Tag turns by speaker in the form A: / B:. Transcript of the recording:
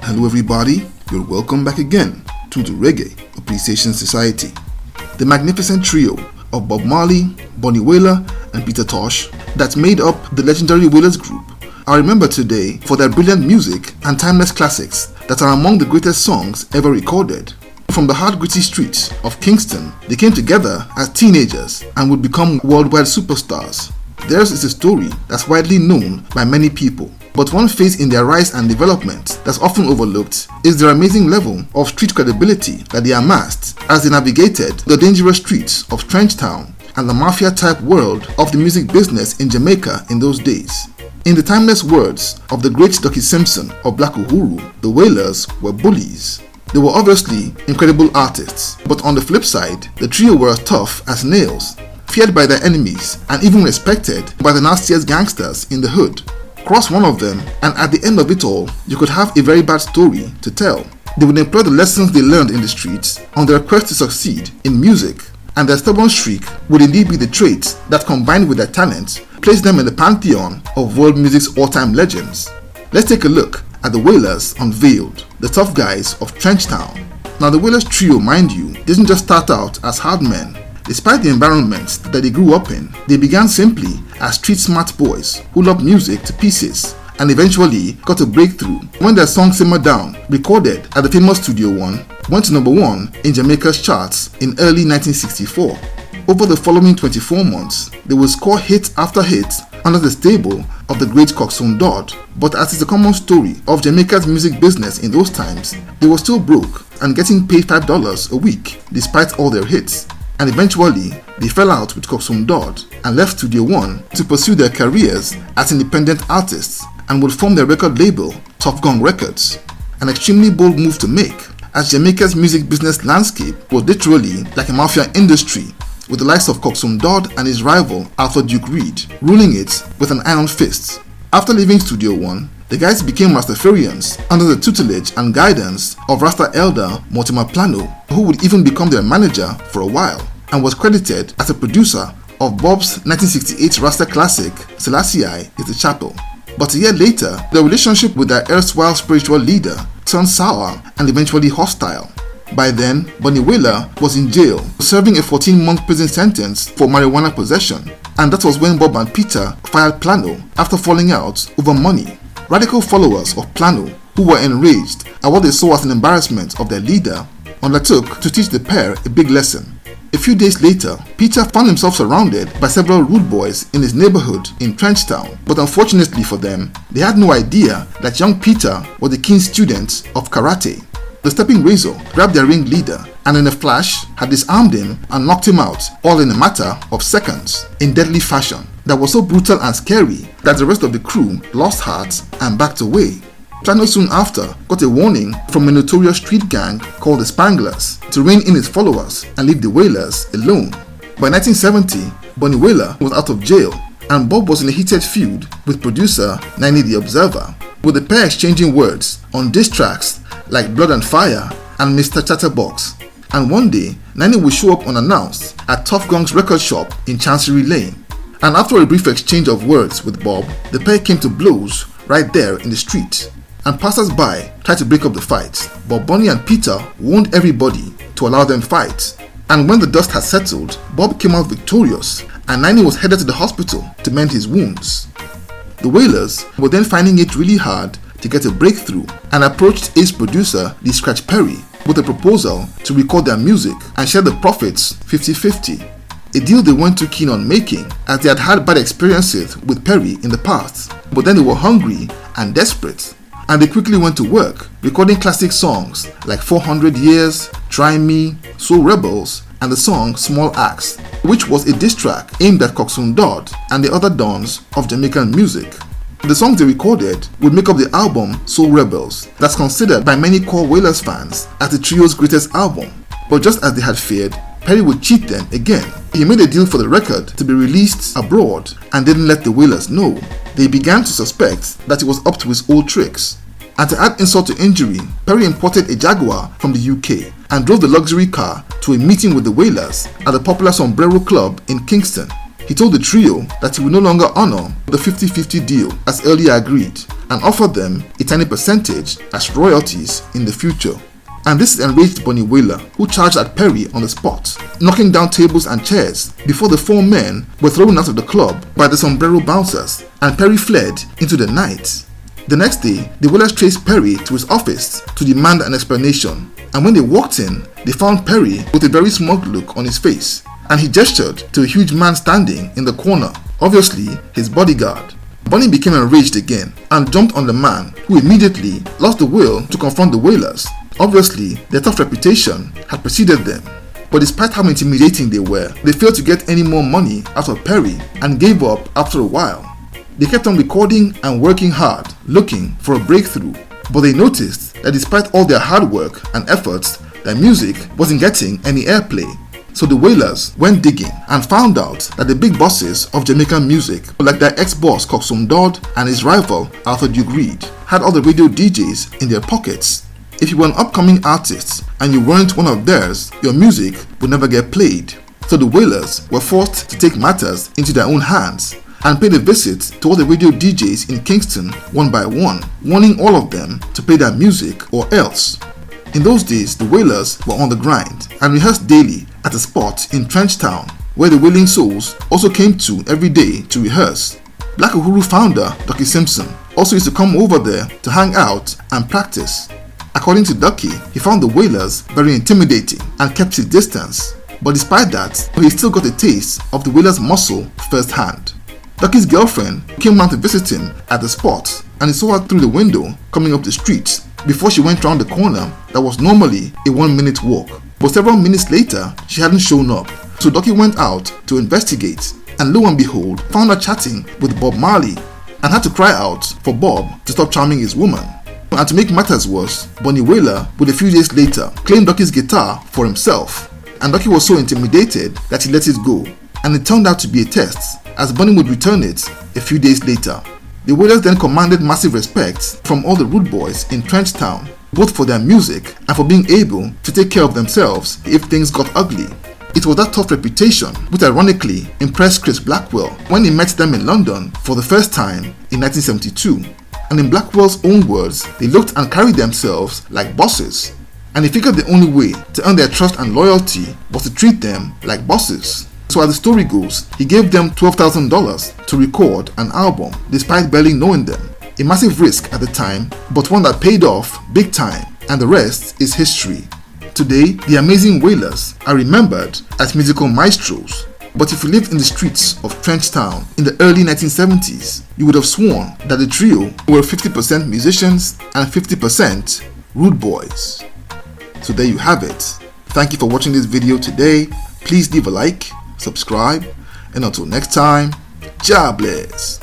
A: Hello everybody, you're welcome back again to the Reggae Appreciation Society. The magnificent trio of Bob Marley, Bunny Wailer and Peter Tosh that made up the legendary Wailers group are remembered today for their brilliant music and timeless classics that are among the greatest songs ever recorded. From the hard gritty streets of Kingston, they came together as teenagers and would become worldwide superstars. Theirs is a story that's widely known by many people, but one phase in their rise and development that's often overlooked is their amazing level of street credibility that they amassed as they navigated the dangerous streets of Trenchtown and the mafia-type world of the music business in Jamaica in those days. In the timeless words of the great Ducky Simpson of Black Uhuru, the Wailers were bullies. They were obviously incredible artists, but on the flip side, the trio were as tough as nails, feared by their enemies and even respected by the nastiest gangsters in the hood. Cross one of them and at the end of it all, you could have a very bad story to tell. They would employ the lessons they learned in the streets on their quest to succeed in music, and their stubborn streak would indeed be the traits that, combined with their talent, placed them in the pantheon of world music's all-time legends. Let's take a look at the Wailers Unveiled, the tough guys of Trenchtown. Now the Wailers trio, mind you, didn't just start out as hard men. Despite the environments that they grew up in, they began simply as street smart boys who loved music to pieces and eventually got a breakthrough when their song Simmer Down, recorded at the famous Studio One, went to number 1 in Jamaica's charts in early 1964. Over the following 24 months, they would score hit after hit under the stable of the great Coxsone Dodd, but as is a common story of Jamaica's music business in those times, they were still broke and getting paid $5 a week despite all their hits. And eventually, they fell out with Coxsone Dodd and left Studio One to pursue their careers as independent artists and would form their record label, Tough Gong Records. An extremely bold move to make, as Jamaica's music business landscape was literally like a mafia industry, with the likes of Coxsone Dodd and his rival Arthur Duke Reid ruling it with an iron fist. After leaving Studio One, the guys became Rastafarians under the tutelage and guidance of Rasta elder Mortimer Plano, who would even become their manager for a while, and was credited as a producer of Bob's 1968 Rasta classic Selassie is the Chapel. But a year later, their relationship with their erstwhile spiritual leader turned sour and eventually hostile. By then, Bunny Wailer was in jail, serving a 14-month prison sentence for marijuana possession, and that was when Bob and Peter fired Plano after falling out over money. Radical followers of Plano, who were enraged at what they saw as an embarrassment of their leader, undertook to teach the pair a big lesson. A few days later, Peter found himself surrounded by several rude boys in his neighborhood in Trenchtown, but unfortunately for them, they had no idea that young Peter was the keen student of karate. The stepping razor grabbed their ringleader and in a flash had disarmed him and knocked him out, all in a matter of seconds, in deadly fashion that was so brutal and scary that the rest of the crew lost heart and backed away. Plano soon after got a warning from a notorious street gang called the Spanglers to rein in his followers and leave the Wailers alone. By 1970, Bunny Wailer was out of jail and Bob was in a heated feud with producer Nini the Observer, with the pair exchanging words on diss tracks like Blood and Fire and Mr. Chatterbox. And one day, Nini would show up unannounced at Tough Gong's record shop in Chancery Lane. And after a brief exchange of words with Bob, the pair came to blows right there in the street. And passers-by tried to break up the fight, but Bunny and Peter warned everybody to allow them fight. And when the dust had settled, Bob came out victorious, and Nini was headed to the hospital to mend his wounds. The Wailers were then finding it really hard to get a breakthrough and approached Ace producer Lee Scratch Perry with a proposal to record their music and share the profits 50-50. A deal they weren't too keen on making, as they had had bad experiences with Perry in the past, but then they were hungry and desperate, and they quickly went to work recording classic songs like 400 Years, Try Me, Soul Rebels, and the song Small Axe, which was a diss track aimed at Coxsone Dodd and the other dons of Jamaican music. The songs they recorded would make up the album Soul Rebels, that's considered by many core Wailers fans as the trio's greatest album. But just as they had feared, Perry would cheat them again. He made a deal for the record to be released abroad and didn't let the Wailers know. They began to suspect that he was up to his old tricks. And to add insult to injury, Perry imported a Jaguar from the UK and drove the luxury car to a meeting with the Wailers at the popular Sombrero Club in Kingston. He told the trio that he would no longer honor the 50-50 deal as earlier agreed, and offered them a tiny percentage as royalties in the future. And this enraged Bunny Wailer, who charged at Perry on the spot, knocking down tables and chairs before the 4 men were thrown out of the club by the sombrero bouncers, and Perry fled into the night. The next day, the Wailers traced Perry to his office to demand an explanation, and when they walked in, they found Perry with a very smug look on his face, and he gestured to a huge man standing in the corner, obviously his bodyguard. Bunny became enraged again and jumped on the man, who immediately lost the will to confront the Wailers. Obviously, their tough reputation had preceded them, but despite how intimidating they were, they failed to get any more money out of Perry and gave up after a while. They kept on recording and working hard, looking for a breakthrough, but they noticed that despite all their hard work and efforts, their music wasn't getting any airplay. So the Wailers went digging and found out that the big bosses of Jamaican music, like their ex-boss Coxsone Dodd and his rival Arthur Duke Reid, had all the radio DJs in their pockets. If you were an upcoming artist and you weren't one of theirs, your music would never get played. So the Wailers were forced to take matters into their own hands and paid a visit to all the radio DJs in Kingston one by one, warning all of them to play their music or else. In those days, the Wailers were on the grind and rehearsed daily at a spot in Trenchtown, where the Wailing Souls also came to every day to rehearse. Black Uhuru founder Ducky Simpson also used to come over there to hang out and practice. According to Ducky, he found the Wailers very intimidating and kept his distance, but despite that, he still got a taste of the Wailers' muscle firsthand. Ducky's girlfriend came round to visit him at the spot, and he saw her through the window coming up the street before she went round the corner that was normally a 1-minute walk. But several minutes later, she hadn't shown up, so Ducky went out to investigate, and lo and behold, found her chatting with Bob Marley, and had to cry out for Bob to stop charming his woman. And to make matters worse, Bunny Wailer would a few days later claim Ducky's guitar for himself, and Ducky was so intimidated that he let it go, and it turned out to be a test, as Bunny would return it a few days later. The Wailers then commanded massive respect from all the rude boys in Trenchtown, both for their music and for being able to take care of themselves if things got ugly. It was that tough reputation which ironically impressed Chris Blackwell when he met them in London for the first time in 1972. And in Blackwell's own words, they looked and carried themselves like bosses, and he figured the only way to earn their trust and loyalty was to treat them like bosses. So as the story goes, he gave them $12,000 to record an album despite barely knowing them. A massive risk at the time, but one that paid off big time, and the rest is history. Today, the amazing Wailers are remembered as musical maestros. But if you lived in the streets of Trenchtown in the early 1970s, you would have sworn that the trio were 50% musicians and 50% rude boys. So there you have it. Thank you for watching this video today. Please leave a like, subscribe, and until next time, Jah bless.